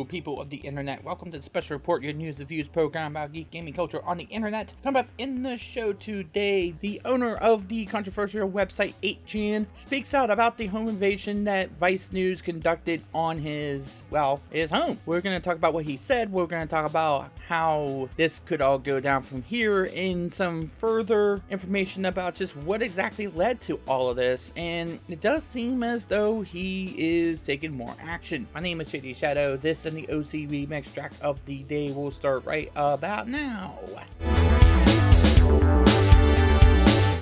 Hello, people of the internet. Welcome to the Special Report, your news and views program about geek gaming culture on the internet. Coming up in the show today, the owner of the controversial website 8chan speaks out about the home invasion that Vice News conducted on his home. We're going to talk about what he said. We're going to talk about how this could all go down from here, and some further information about just what exactly led to all of this. And it does seem as though he is taking more action. My name is Shady Shadow. This and the OC Remix track of the day will start right about now.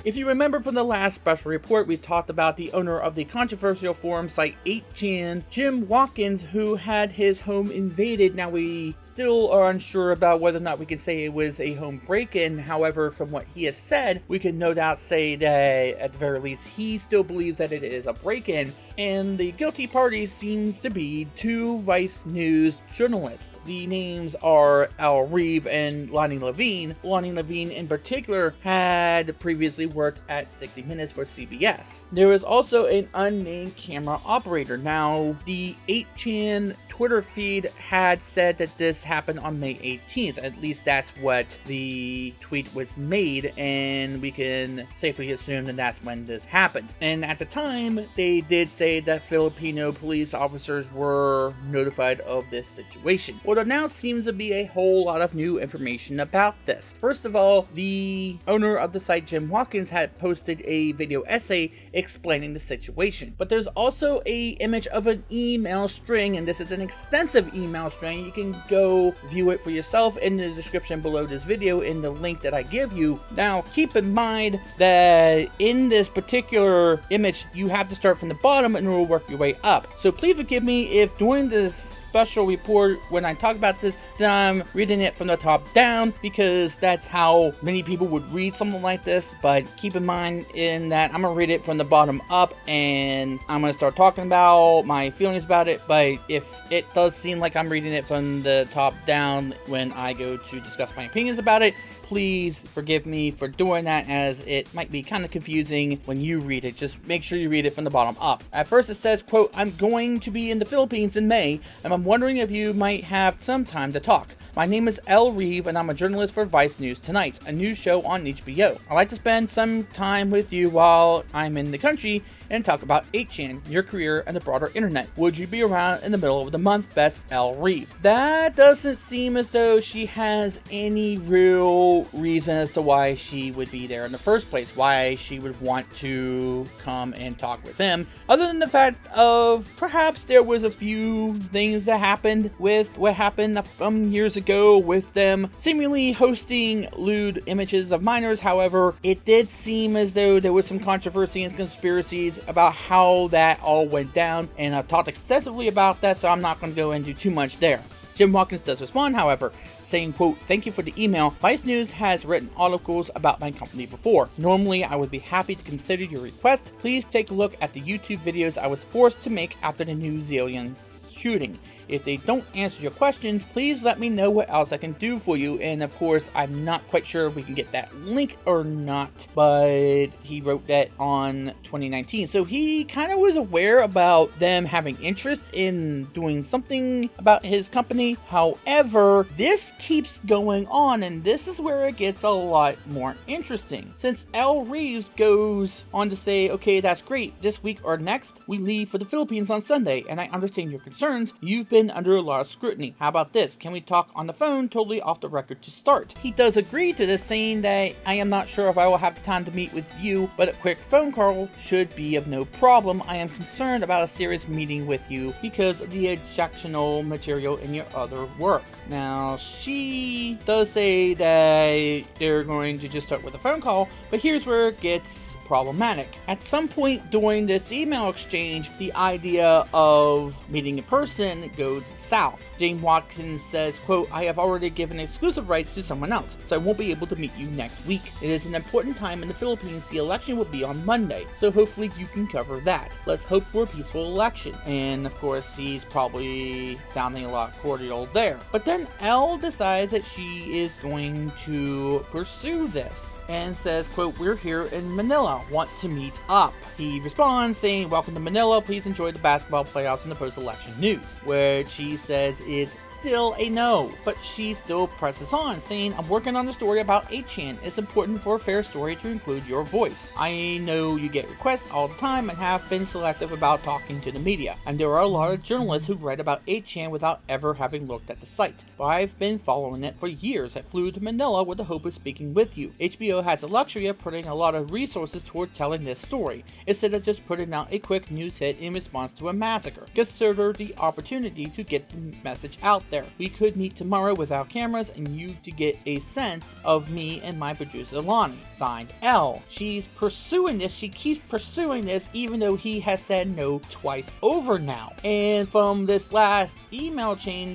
If you remember from the last special report, we talked about the owner of the controversial forum site 8chan, Jim Watkins, who had his home invaded. Now, we still are unsure about whether or not we can say it was a home break-in. However, from what he has said, we can no doubt say that at the very least, he still believes that it is a break-in. And the guilty party seems to be two Vice News journalists. The names are Elle, Reeve, and Lani Levine. Lani Levine in particular had previously worked at 60 Minutes for CBS. There was also an unnamed camera operator. Now, the 8chan Twitter feed had said that this happened on May 18th. At least that's what the tweet was made, and we can safely assume that that's when this happened. And at the time, they did say that Filipino police officers were notified of this situation. Well, there now seems to be a whole lot of new information about this. First of all, the owner of the site, Jim Watkins, had posted a video essay explaining the situation. But there's also an image of an email string, and this is an extensive email string. You can go view it for yourself in the description below this video in the link that I give you. Now, keep in mind that in this particular image, you have to start from the bottom and will work your way up. So please forgive me if during this special report, when I talk about this, then I'm reading it from the top down, because that's how many people would read something like this. But keep in mind in that I'm gonna read it from the bottom up, and I'm gonna start talking about my feelings about it. But if it does seem like I'm reading it from the top down when I go to discuss my opinions about it, please forgive me for doing that, as it might be kind of confusing when you read it. Just make sure you read it from the bottom up. At first it says, quote, "I'm going to be in the Philippines in May, and I'm wondering if you might have some time to talk. My name is Elle Reeve, and I'm a journalist for Vice News Tonight, a news show on HBO. I'd like to spend some time with you while I'm in the country and talk about 8chan, your career, and the broader internet. Would you be around in the middle of the month? Best, Elle Reeve." That doesn't seem as though she has any real reason as to why she would be there in the first place, why she would want to come and talk with him, other than the fact of perhaps there was a few things that happened with what happened some years ago with them seemingly hosting lewd images of minors. However, it did seem as though there was some controversy and conspiracies about how that all went down, and I've talked extensively about that, so I'm not going to go into too much there. Jim Watkins does respond, however, saying, quote, "Thank you for the email. Vice News has written articles about my company before. Normally, I would be happy to consider your request. Please take a look at the YouTube videos I was forced to make after the New Zealand shooting. If they don't answer your questions, please let me know what else I can do for you." And of course, I'm not quite sure if we can get that link or not, but he wrote that on 2019. So he kind of was aware about them having interest in doing something about his company. However, this keeps going on, and this is where it gets a lot more interesting. Since Elle Reeves goes on to say, "Okay, that's great. This week or next, we leave for the Philippines on Sunday, and I understand your concerns. You've been under a lot of scrutiny. How about this? Can we talk on the phone, totally off the record to start?" He does agree to this, saying that, "I am not sure if I will have the time to meet with you, but a quick phone call should be of no problem. I am concerned about a serious meeting with you because of the objectionable material in your other work." Now, she does say that they're going to just start with a phone call, but here's where it gets problematic. At some point during this email exchange, the idea of meeting in person goes south. James Watkins says, quote, "I have already given exclusive rights to someone else, so I won't be able to meet you next week. It is an important time in the Philippines. The election will be on Monday, so hopefully you can cover that. Let's hope for a peaceful election." And of course, he's probably sounding a lot cordial there. But then Elle decides that she is going to pursue this and says, quote, "We're here in Manila. not want to meet up. He responds saying, "Welcome to Manila, please enjoy the basketball playoffs and the post-election news," which he says is still a no, but she still presses on, saying, "I'm working on a story about 8chan. It's important for a fair story to include your voice. I know you get requests all the time and have been selective about talking to the media, and there are a lot of journalists who write about 8chan without ever having looked at the site. But I've been following it for years. I flew to Manila with the hope of speaking with you. HBO has the luxury of putting a lot of resources toward telling this story, instead of just putting out a quick news hit in response to a massacre. Consider the opportunity to get the message out there. We could meet tomorrow with our cameras and you to get a sense of me and my producer Lani. Signed, Elle." She's pursuing this. She keeps pursuing this even though he has said no twice over now. And from this last email on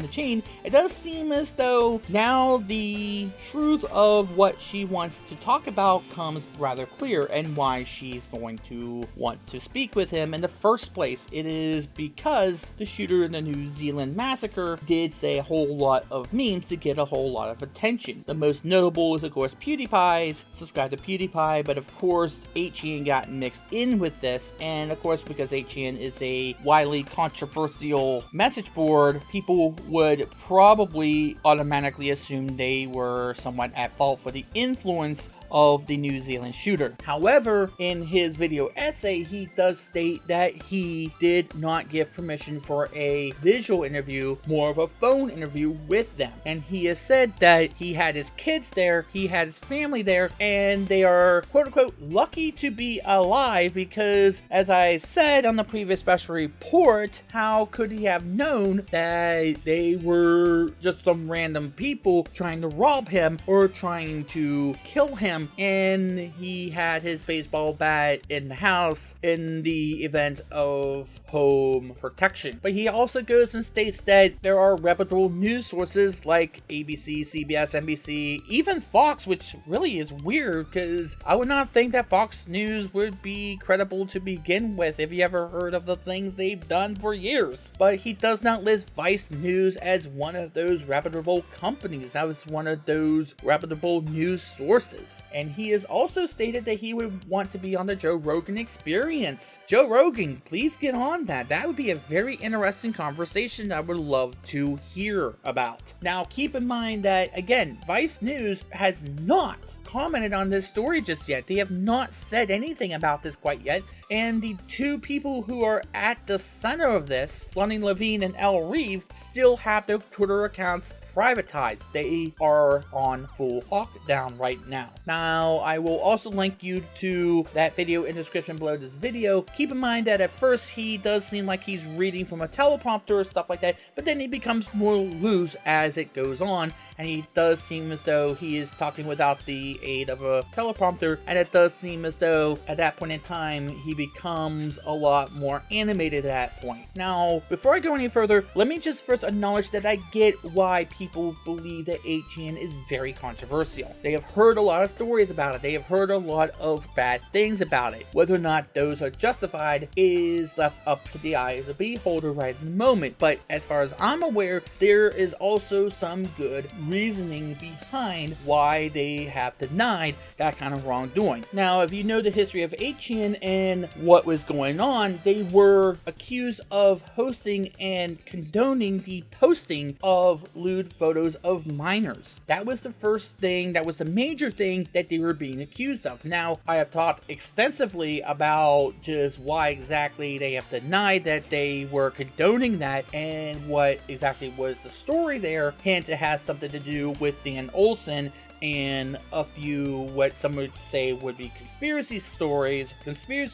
the chain, it does seem as though now the truth of what she wants to talk about comes rather clear, and why she's going to want to speak with him in the first place. It is because the shooter in the New Zealand massacre did say a whole lot of memes to get a whole lot of attention. The most notable is of course PewDiePie's "Subscribe to PewDiePie," but of course 8chan got mixed in with this, and of course because 8chan is a widely controversial message board, people would probably automatically assume they were somewhat at fault for the influence of the New Zealand shooter. However, in his video essay, he does state that he did not give permission for a visual interview, more of a phone interview with them. And he has said that he had his kids there, he had his family there, and they are quote unquote lucky to be alive because, as I said on the previous special report, how could he have known that they were just some random people trying to rob him or trying to kill him? And he had his baseball bat in the house in the event of home protection. But he also goes and states that there are reputable news sources like ABC, CBS, NBC, even Fox, which really is weird because I would not think that Fox News would be credible to begin with if you ever heard of the things they've done for years. But he does not list Vice News as one of those reputable companies. That was one of those reputable news sources. And he has also stated that he would want to be on the Joe Rogan Experience. Joe Rogan, please get on that. That would be a very interesting conversation I would love to hear about. Now, keep in mind that, again, Vice News has not commented on this story just yet. They have not said anything about this quite yet. And the two people who are at the center of this, Levine and Elle Reeve, still have their Twitter accounts privatized. They are on full lockdown right now. Now, I will also link you to that video in the description below this video. Keep in mind that at first he does seem like he's reading from a teleprompter or stuff like that, but then he becomes more loose as it goes on, and he does seem as though he is talking without the aid of a teleprompter, and it does seem as though at that point in time he becomes a lot more animated at that point. Now, before I go any further, let me just first acknowledge that I get why people believe that 8chan is very controversial. They have heard a lot of stories about it. They have heard a lot of bad things about it. Whether or not those are justified is left up to the eye of the beholder right in the moment. But as far as I'm aware, there is also some good reasoning behind why they have denied that kind of wrongdoing. Now, if you know the history of 8chan and what was going on, they were accused of hosting and condoning the posting of lewd photos of minors. That was the first thing, that was the major thing that they were being accused of. Now, I have talked extensively about just why exactly they have denied that they were condoning that and what exactly was the story there. Hint, it has something to do with Dan Olson and a few what some would say would be conspiracy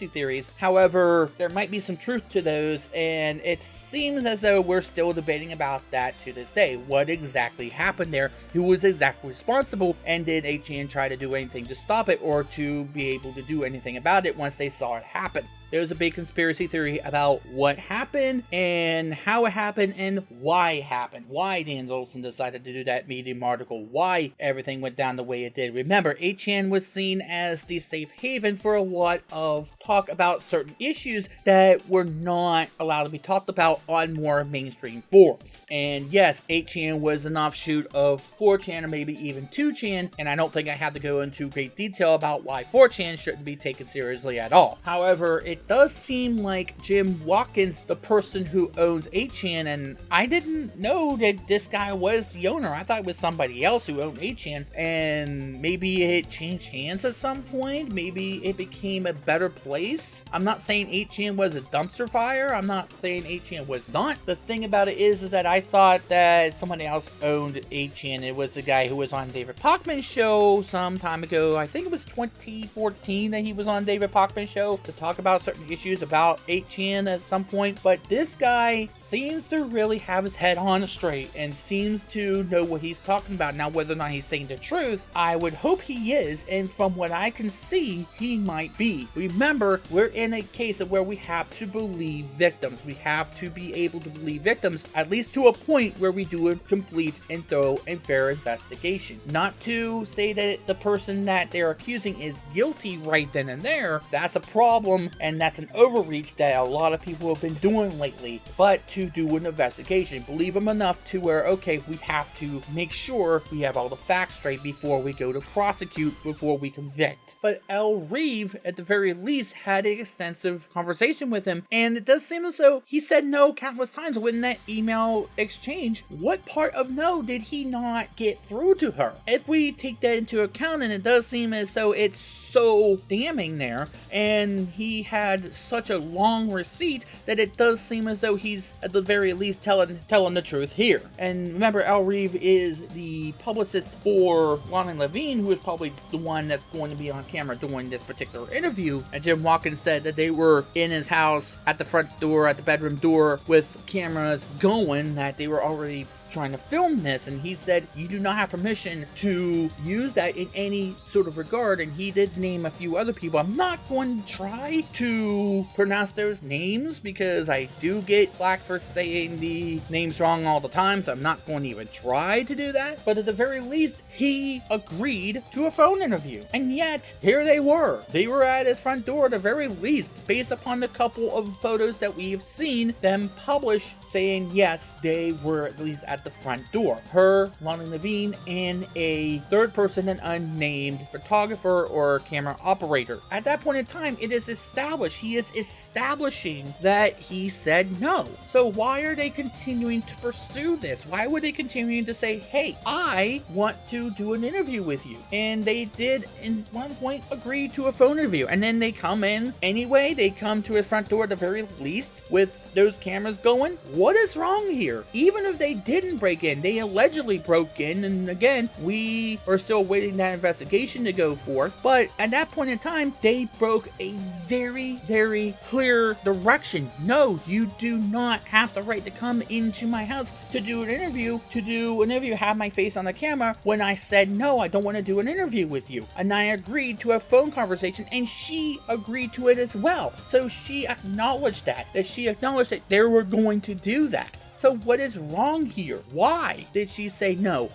theories. However, there might be some truth to those, and it seems as though we're still debating about that to this day. What exactly happened there? Who was exactly responsible? And did 8chan try to do anything to stop it or to be able to do anything about it once they saw it happen? there's a big conspiracy theory about what happened and how it happened and why it happened. Why Dan Olsen decided to do that Medium article. Why everything went down the way it did. Remember, 8chan was seen as the safe haven for a lot of talk about certain issues that were not allowed to be talked about on more mainstream forums. And yes, 8chan was an offshoot of 4chan or maybe even 2chan, and I don't think I have to go into great detail about why 4chan shouldn't be taken seriously at all. However, it does seem like Jim Watkins, the person who owns 8chan, and I didn't know that this guy was the owner. I thought it was somebody else who owned 8chan, and maybe it changed hands at some point. Maybe it became a better place. I'm not saying 8chan was a dumpster fire. I'm not saying 8chan was not. The thing about it is that I thought that somebody else owned 8chan. It was the guy who was on David Pakman's show some time ago. I think it was 2014 that he was on David Pakman's show to talk about certain issues about 8chan at some point. But this guy seems to really have his head on straight and seems to know what he's talking about. Now, whether or not he's saying the truth, I would hope he is, and from what I can see, he might be. Remember, we're in a case of where we have to believe victims. We have to be able to believe victims, at least to a point where we do a complete and thorough and fair investigation. Not to say that the person that they're accusing is guilty right then and there. That's a problem, and that's an overreach that a lot of people have been doing lately. But to do an investigation, believe them enough to where, okay, we have to make sure we have all the facts straight before we go to prosecute, before we convict. But Reeve, at the very least, had an extensive conversation with him, and it does seem as though he said no countless times within that email exchange. What part of no did he not get through to her? If we take that into account, and it does seem as though it's so damning there, and he had such a long receipt that it does seem as though he's at the very least telling the truth here. And remember, Reeve is the publicist for Lani and Levine, who is probably the one that's going to be on camera doing this particular interview. And Jim Watkins said that they were in his house at the front door, at the bedroom door, with cameras going, that they were already trying to film this, and he said you do not have permission to use that in any sort of regard. And he did name a few other people. I'm not going to try to pronounce those names because I do get flack for saying the names wrong all the time, so I'm not going to even try to do that. But at the very least, he agreed to a phone interview, and yet here they were at his front door at the very least, based upon the couple of photos that we have seen them publish, saying yes, they were at least at the front door. Her, Lani Levine, and a third person, an unnamed photographer or camera operator. At that point in time, it is established. He is establishing that he said no. So why are they continuing to pursue this? Why would they continue to say, hey, I want to do an interview with you? And they did, in one point, agree to a phone interview. And then they come in anyway. They come to his front door at the very least with those cameras going. What is wrong here? Even if they didn't break in, they allegedly broke in, and again, we are still waiting that investigation to go forth. But at that point in time, they broke a very, very clear direction. No, you do not have the right to come into my house to do an interview, have my face on the camera, when I said no, I don't want to do an interview with you. And I agreed to a phone conversation, and she agreed to it as well. So she acknowledged that they were going to do that. So what is wrong here? Why did she say no?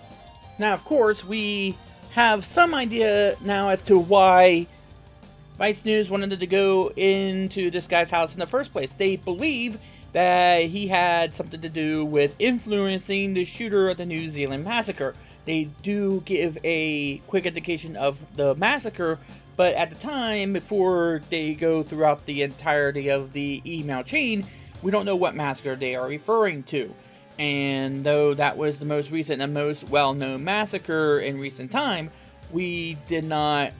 Now, of course, we have some idea now as to why Vice News wanted to go into this guy's house in the first place. They believe that he had something to do with influencing the shooter of the New Zealand massacre. They do give a quick indication of the massacre, but at the time, before they go throughout the entirety of the email chain, we don't know what massacre they are referring to. And though that was the most recent and most well-known massacre in recent time, we did not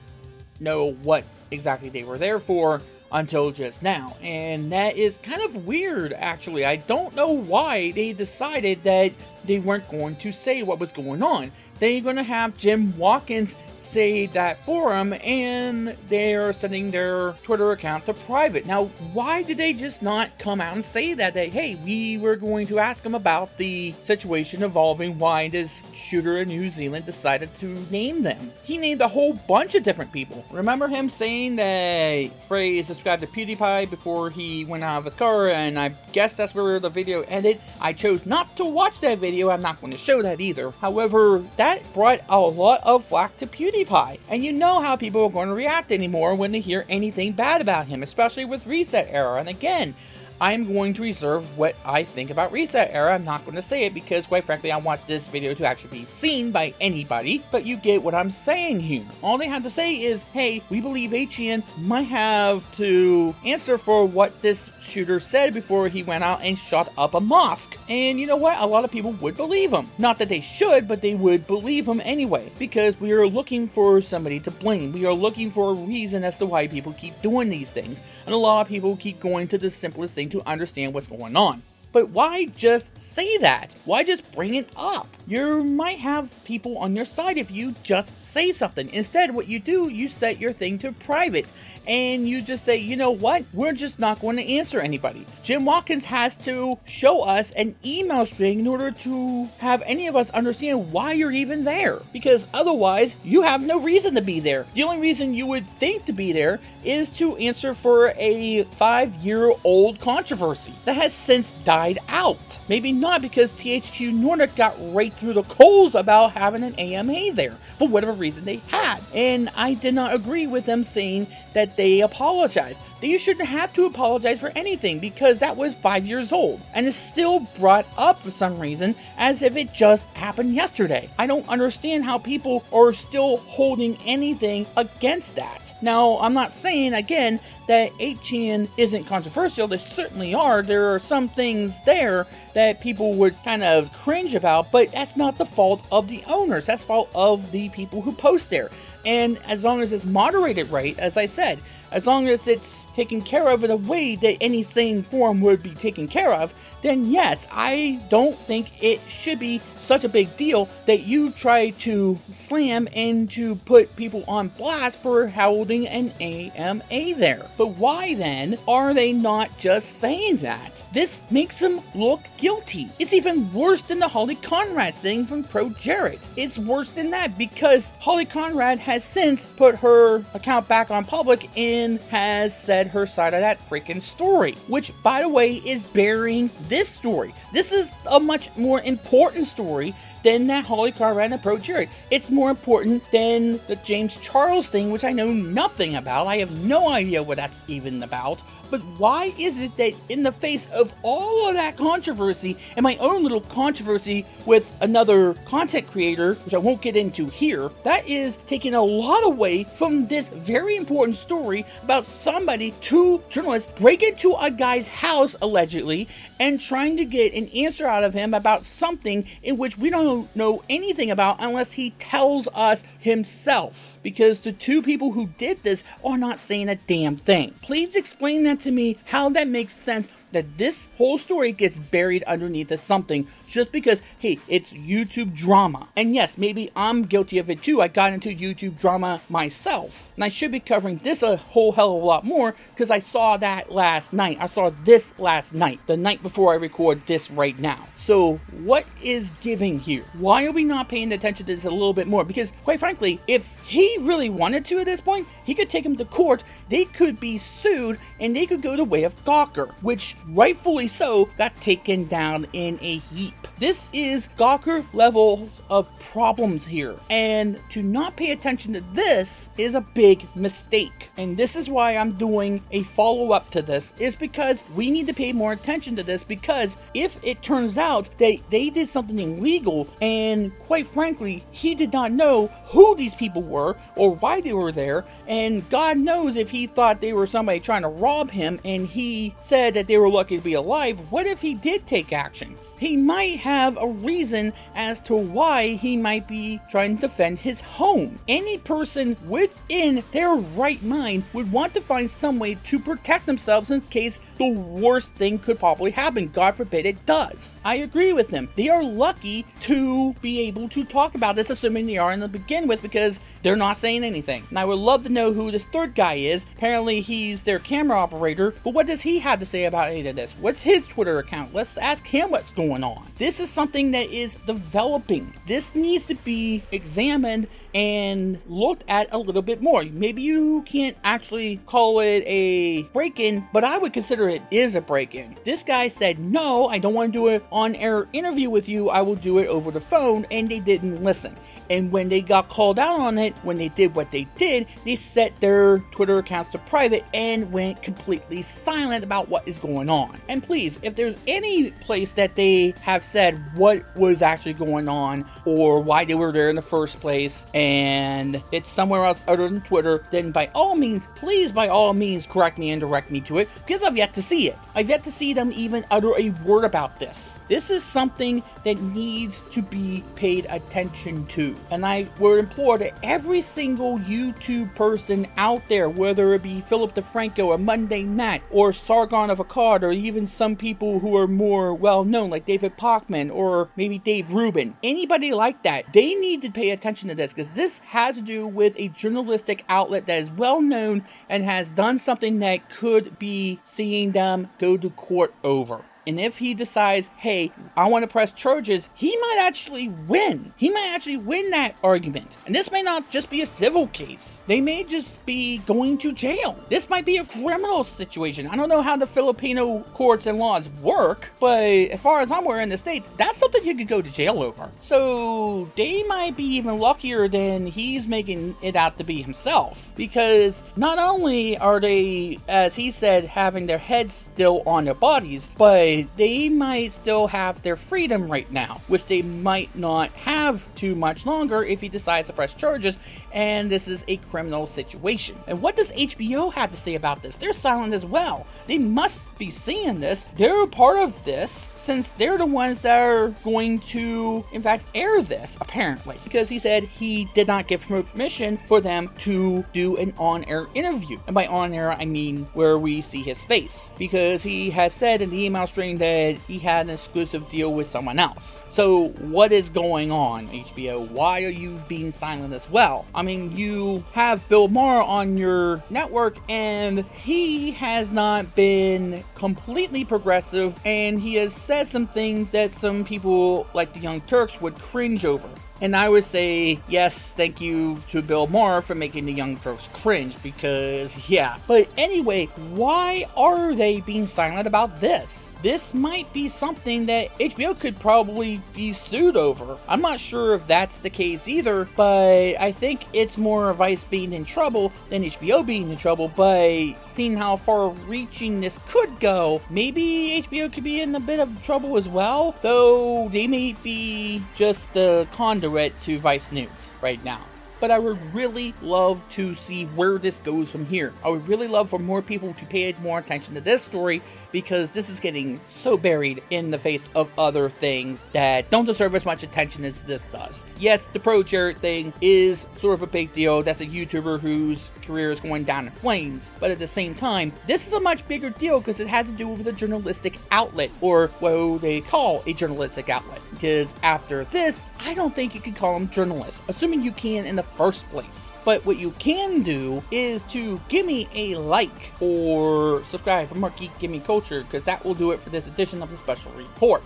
know what exactly they were there for until just now. And that is kind of weird, actually. I don't know why they decided that they weren't going to say what was going on. They're going to have Jim Watkins say that forum and they're setting their Twitter account to private. Now, why did they just not come out and say that hey, we were going to ask him about the situation involving why this shooter in New Zealand decided to name them? He named a whole bunch of different people. Remember him saying that Frey is subscribed to PewDiePie before he went out of his car, and I guess that's where the video ended. I chose not to watch that video. I'm not going to show that either. However, that brought a lot of flack to PewDiePie, and you know how people are going to react anymore when they hear anything bad about him, especially with Reset Era. And again, I'm going to reserve what I think about Reset Era. I'm not going to say it because, quite frankly, I want this video to actually be seen by anybody, but you get what I'm saying here. All they have to say is, hey, we believe HN might have to answer for what this shooter said before he went out and shot up a mosque. And you know what? A lot of people would believe him. Not that they should, but they would believe him anyway, because we are looking for somebody to blame. We are looking for a reason as to why people keep doing these things. And a lot of people keep going to the simplest thing to understand what's going on. But why just say that? Why just bring it up? You might have people on your side if you just say something. Instead, what you do, you set your thing to private. And you just say, you know what? We're just not going to answer anybody. Jim Watkins has to show us an email string in order to have any of us understand why you're even there. Because otherwise, you have no reason to be there. The only reason you would think to be there is to answer for a 5-year-old controversy that has since died out. Maybe not, because THQ Nordic got right through the coals about having an AMA there for whatever reason they had. And I did not agree with them saying that they apologized. They shouldn't have to apologize for anything, because that was 5 years old and is still brought up for some reason as if it just happened yesterday. I don't understand how people are still holding anything against that. Now, I'm not saying, again, that 8chan isn't controversial. There certainly are. There are some things there that people would kind of cringe about, but that's not the fault of the owners. That's the fault of the people who post there. And as long as it's moderated right, as I said, as long as it's taken care of in a way that any sane forum would be taken care of, then yes, I don't think it should be such a big deal that you try to slam and to put people on blast for holding an AMA there. But why then are they not just saying that? This makes them look guilty. It's even worse than the Holly Conrad thing from Pro Jared. It's worse than that, because Holly Conrad has since put her account back on public and has said her side of that freaking story, which, by the way, is burying this story. This is a much more important story than that Holly Conrad and Pro Jared. It's more important than the James Charles thing, which I know nothing about. I have no idea what that's even about. But why is it that in the face of all of that controversy, and my own little controversy with another content creator, which I won't get into here, that is taking a lot away from this very important story about somebody, two journalists, break into a guy's house, allegedly, and trying to get an answer out of him about something in which we don't know anything about unless he tells us himself. Because the two people who did this are not saying a damn thing. Please explain that to me, how that makes sense that this whole story gets buried underneath of something just because, hey, it's YouTube drama. And yes, maybe I'm guilty of it too. I got into YouTube drama myself. And I should be covering this a whole hell of a lot more because I saw that last night. I saw this last night, the night before I record this right now. So what is giving here? Why are we not paying attention to this a little bit more? Because quite frankly, if he really wanted to at this point, he could take him to court. They could be sued and they could go the way of Gawker, which rightfully so got taken down in a heap. This is Gawker levels of problems here, and to not pay attention to this is a big mistake. And this is why I'm doing a follow-up to this, is because we need to pay more attention to this, because if it turns out that they did something illegal and quite frankly he did not know who these people were or why they were there, and God knows if he thought they were somebody trying to rob him and he said that they were lucky to be alive, what if he did take action? He might have a reason as to why he might be trying to defend his home. Any person within their right mind would want to find some way to protect themselves in case the worst thing could probably happen. God forbid it does. I agree with him. They are lucky to be able to talk about this, assuming they are in the begin with, because they're not saying anything. And I would love to know who this third guy is. Apparently he's their camera operator, but what does he have to say about any of this? What's his Twitter account? Let's ask him what's going on. This is something that is developing. This needs to be examined and looked at a little bit more. Maybe you can't actually call it a break-in, but I would consider it is a break-in. This guy said, no, I don't want to do an on-air interview with you. I will do it over the phone, and they didn't listen. And when they got called out on it, when they did what they did, they set their Twitter accounts to private and went completely silent about what is going on. And please, if there's any place that they have said what was actually going on or why they were there in the first place, and it's somewhere else other than Twitter, then by all means, please by all means correct me and direct me to it, because I've yet to see it. I've yet to see them even utter a word about this. This is something that needs to be paid attention to. And I would implore that every single YouTube person out there, whether it be Philip DeFranco or Monday Matt or Sargon of Akkad, or even some people who are more well known like David Pockman or maybe Dave Rubin, anybody like that, they need to pay attention to this, because this has to do with a journalistic outlet that is well known and has done something that could be seeing them go to court over. And if he decides, hey, I want to press charges, he might actually win. He might actually win that argument. And this may not just be a civil case. They may just be going to jail. This might be a criminal situation. I don't know how the Filipino courts and laws work, but as far as I'm aware in the States, that's something you could go to jail over. So they might be even luckier than he's making it out to be himself. Because not only are they, as he said, having their heads still on their bodies, but they might still have their freedom right now, which they might not have too much longer if he decides to press charges, and this is a criminal situation. And what does HBO have to say about this? They're silent as well. They must be seeing this. They're a part of this, since they're the ones that are going to, in fact, air this, apparently. Because he said he did not give permission for them to do an on-air interview. And by on-air, I mean where we see his face. Because he has said in the email string that he had an exclusive deal with someone else. So what is going on, HBO? Why are you being silent as well? I mean, you have Bill Maher on your network, and he has not been completely progressive, and he has said some things that some people like the Young Turks would cringe over. And I would say, yes, thank you to Bill Maher for making the Young Turks cringe, because, yeah. But anyway, why are they being silent about this? This might be something that HBO could probably be sued over. I'm not sure if that's the case either, but I think it's more Vice being in trouble than HBO being in trouble. But seeing how far-reaching this could go, maybe HBO could be in a bit of trouble as well, though they may be just the conduit to Vice News right now. But I would really love to see where this goes from here. I would really love for more people to pay more attention to this story, because this is getting so buried in the face of other things that don't deserve as much attention as this does. Yes, the Pro Jared thing is sort of a big deal. That's a YouTuber whose career is going down in flames. But at the same time, this is a much bigger deal because it has to do with a journalistic outlet, or what they call a journalistic outlet. Because after this, I don't think you can call them journalists, assuming you can in the first place. But what you can do is to give me a like or subscribe for more Geek Gimme Culture, because that will do it for this edition of the special report.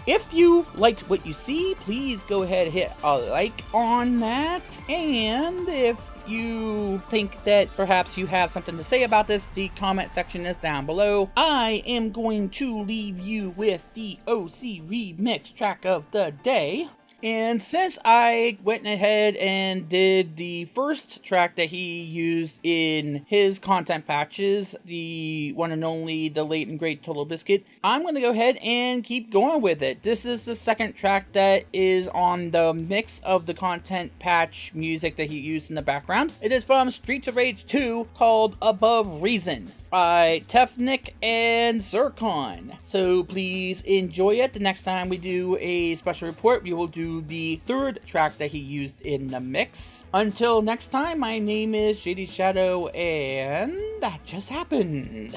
If you liked what you see, please go ahead and hit a like on that. And if you think that perhaps you have something to say about this, the comment section is down below. I am going to leave you with the OC remix track of the day. And since I went ahead and did the first track that he used in his content patches, the one and only, the late and great Total Biscuit, I'm going to go ahead and keep going with it. This is the second track that is on the mix of the content patch music that he used in the background. It is from Streets of Rage 2, called Above Reason by Tefnik and Zircon. So please enjoy it. The next time we do a special report, we will do the third track that he used in the mix. Until next time, my name is JD Shadow, and that just happened.